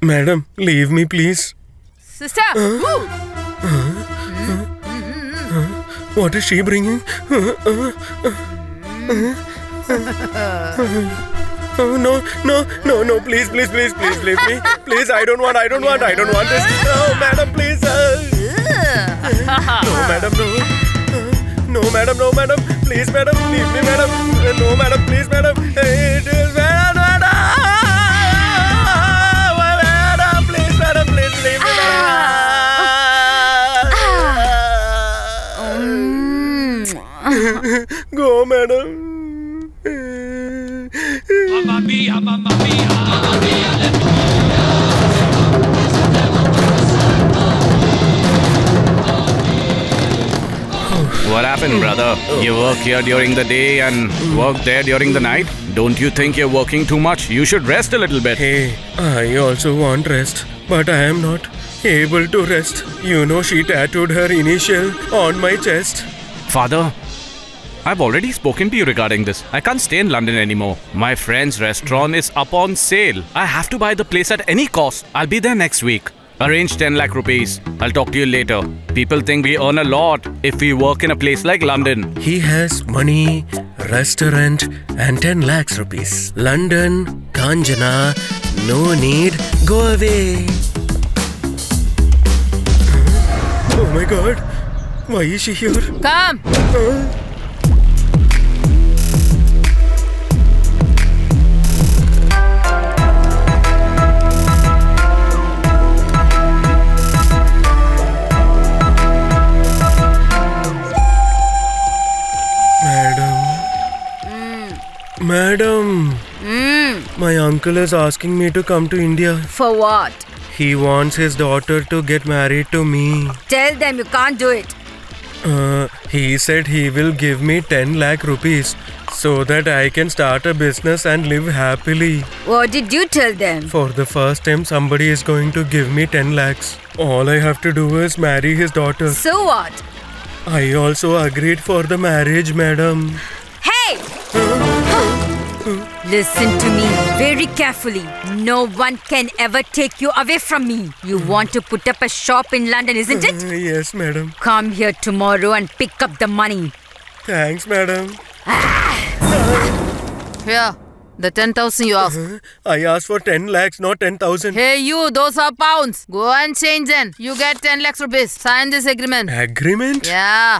Madam, leave me, please. Sister! What is she bringing? No, please, leave me. Please, I don't want this. No, madam, please. No, madam. Please, madam, leave me, madam. No, madam, please, madam. It is madam. Please, madam, please, leave me, madam. Go, madam. Mamma mia, mamma mia, mamma mia, let me What happened, brother? You work here during the day and work there during the night? Don't you think you're working too much? You should rest a little bit. Hey, I also want rest, but I am not able to rest. You know, she tattooed her initial on my chest. Father, I've already spoken to you regarding this. I can't stay in London anymore. My friend's restaurant is up on sale. I have to buy the place at any cost. I'll be there next week. Arrange 10 lakh rupees. I'll talk to you later. People think we earn a lot if we work in a place like London. He has money, restaurant and 10 lakhs rupees. London, Kanjana, no need, go away. Oh my god, why is she here? Come! Madam, my uncle is asking me to come to India. For what? He wants his daughter to get married to me. Tell them you can't do it. He said he will give me 10 lakh rupees so that I can start a business and live happily. What did you tell them? For the first time, somebody is going to give me 10 lakhs. All I have to do is marry his daughter. So what? I also agreed for the marriage, madam. Hey! Listen to me very carefully. No one can ever take you away from me. You want to put up a shop in London, isn't it? Yes, madam. Come here tomorrow and pick up the money. Thanks, madam. Here, the 10,000 you asked. I asked for 10 lakhs, not 10,000. Hey you, those are pounds. Go and change them. You get 10 lakhs rupees. Sign this agreement. Agreement? Yeah.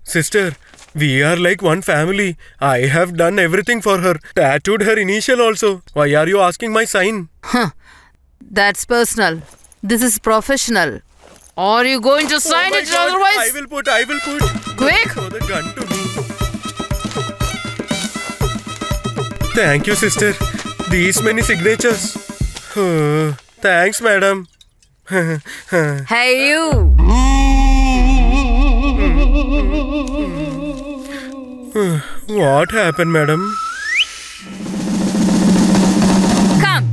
Sister, we are like one family. I have done everything for her. Tattooed her initial also. Why are you asking my sign? That's personal. This is professional. Are you going to sign it otherwise? I will put. Quick! Throw the gun to me. Thank you, sister. These many signatures. Thanks, madam. Hey you! What happened, madam? Come!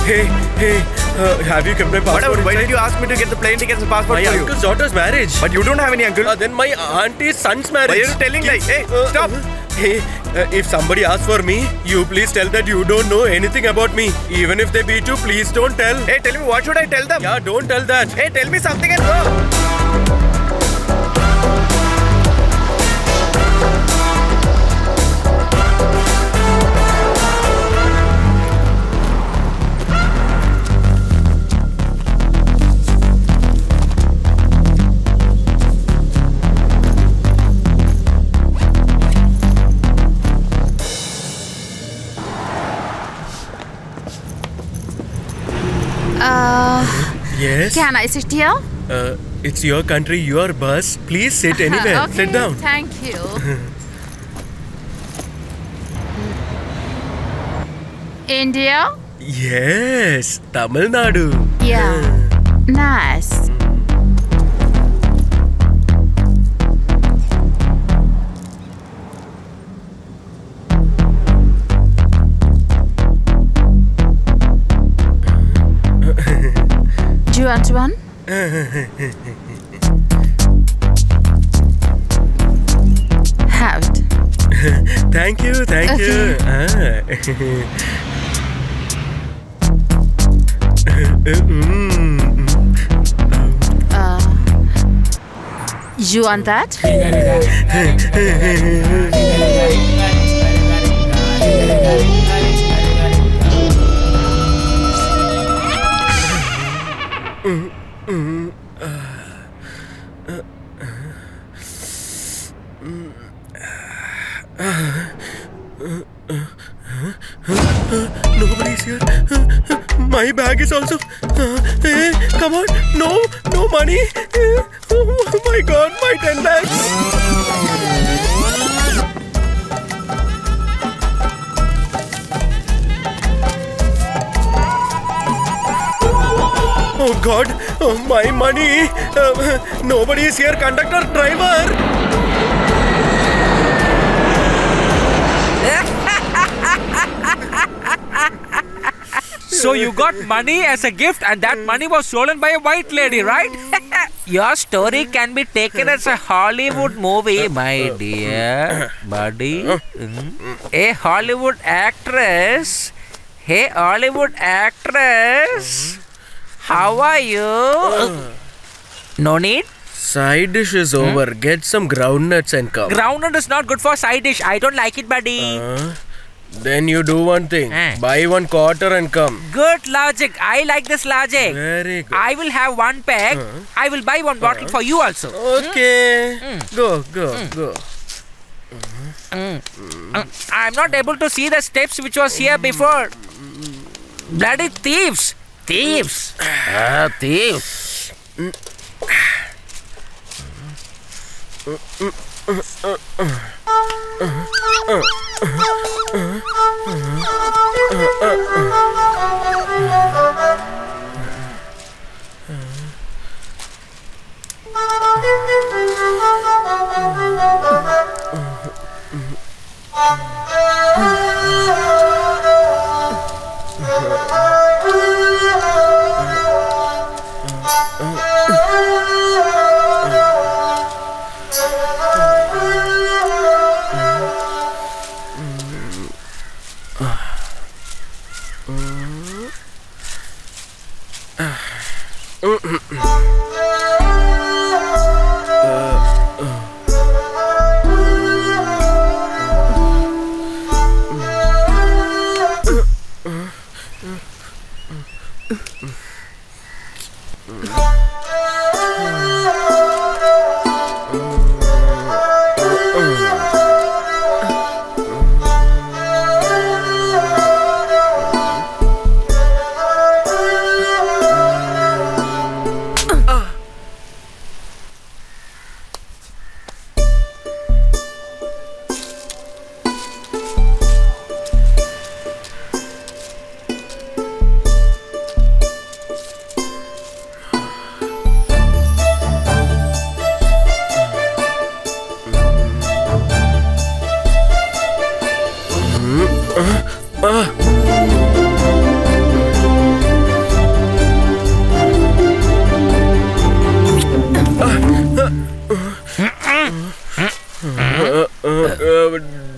Hey, have you kept my passport? Why did you ask me to get the plane tickets and passport My for you? uncle's daughter's marriage. But you don't have any uncle. Then my auntie's son's marriage. Why are you telling lies? Hey, stop! Hey, if somebody asks for me, you please tell that you don't know anything about me. Even if they beat you, please don't tell. Hey, tell me, what should I tell them? Yeah, don't tell that. Hey, tell me something and go! Yes? Can I sit here? It's your country, your bus. Please sit anywhere. Okay, Sit down. Thank you. India? Yes, Tamil Nadu. Yeah. Nice. Do you want one? Have it. Thank you. You want that? Nobody's here. My bag is also. Hey, come on. No money. Oh my God, my 10 lakhs. Oh God, my money. Nobody is here. Conductor, driver. So you got money as a gift and that money was stolen by a white lady, right? Your story can be taken as a Hollywood movie, my dear buddy. Hey, Hollywood actress. How are you? No need? Side dish is over. Get some groundnuts and come. Groundnut is not good for side dish. I don't like it, buddy. Then you do one thing. Buy 1 quarter and come. Good logic. I like this logic. Very good. I will have 1 pack. I will buy 1 bottle for you also. Okay. Go. I'm not able to see the steps which was here before. Bloody thieves. Thieves.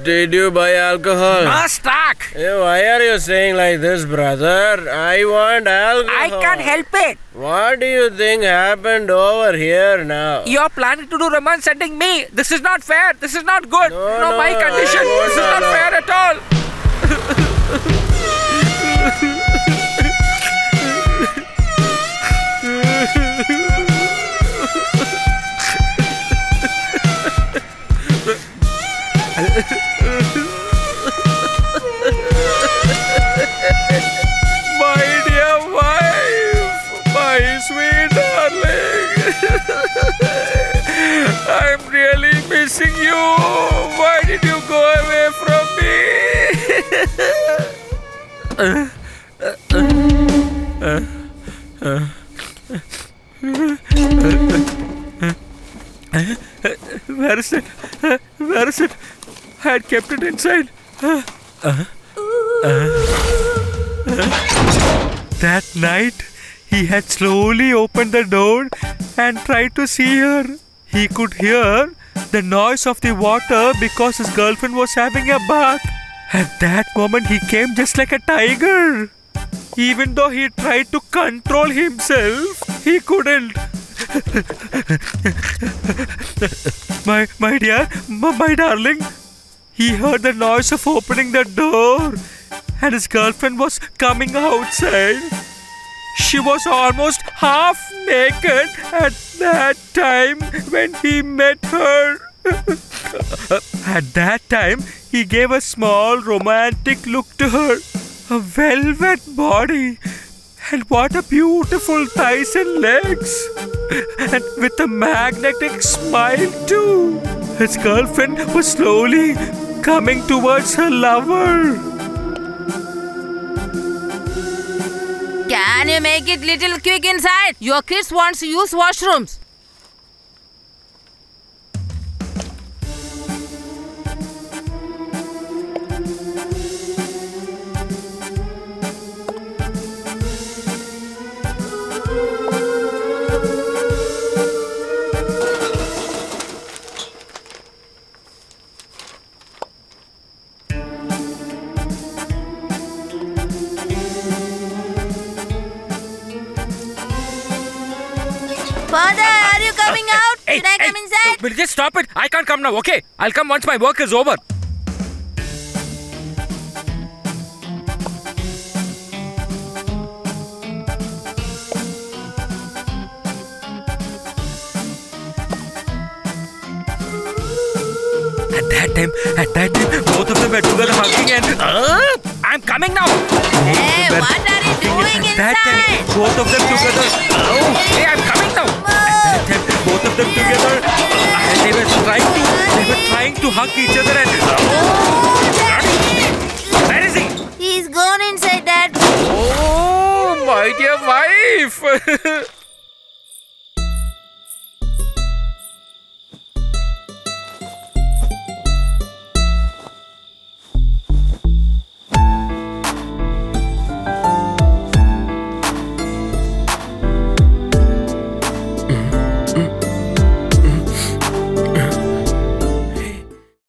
Did you buy alcohol? No stock. Hey, why are you saying like this, brother? I want alcohol. I can't help it. What do you think happened over here now? You're planning to do romance sending me. This is not fair. This is not good. No, my condition. This is not fair at all. My dear wife, my sweet darling, I'm really missing you. Why did you go away from me? Where is it? Where is it? I had kept it inside. That night, he had slowly opened the door and tried to see her. He could hear the noise of the water because his girlfriend was having a bath. At that moment, he came just like a tiger. Even though he tried to control himself, he couldn't. my dear, my darling, he heard the noise of opening the door, and his girlfriend was coming outside. She was almost half naked at that time when he met her. At that time, he gave a small romantic look to her. A velvet body. And what a beautiful thighs and legs. And with a magnetic smile too. His girlfriend was slowly coming towards her lover. Can you make it little quick inside? Your kids wants to use washrooms. Father, are you coming out? Should I come inside? Will you just stop it? I can't come now, okay? I'll come once my work is over. At that time, both of them were together hugging and... I'm coming now! Hey, what are you doing That time, inside? both of them together... Hey, I'm coming now! At that time, both of them together... They were trying to hug each other and... Where is he? He's gone inside, Dad. Oh, my dear wife!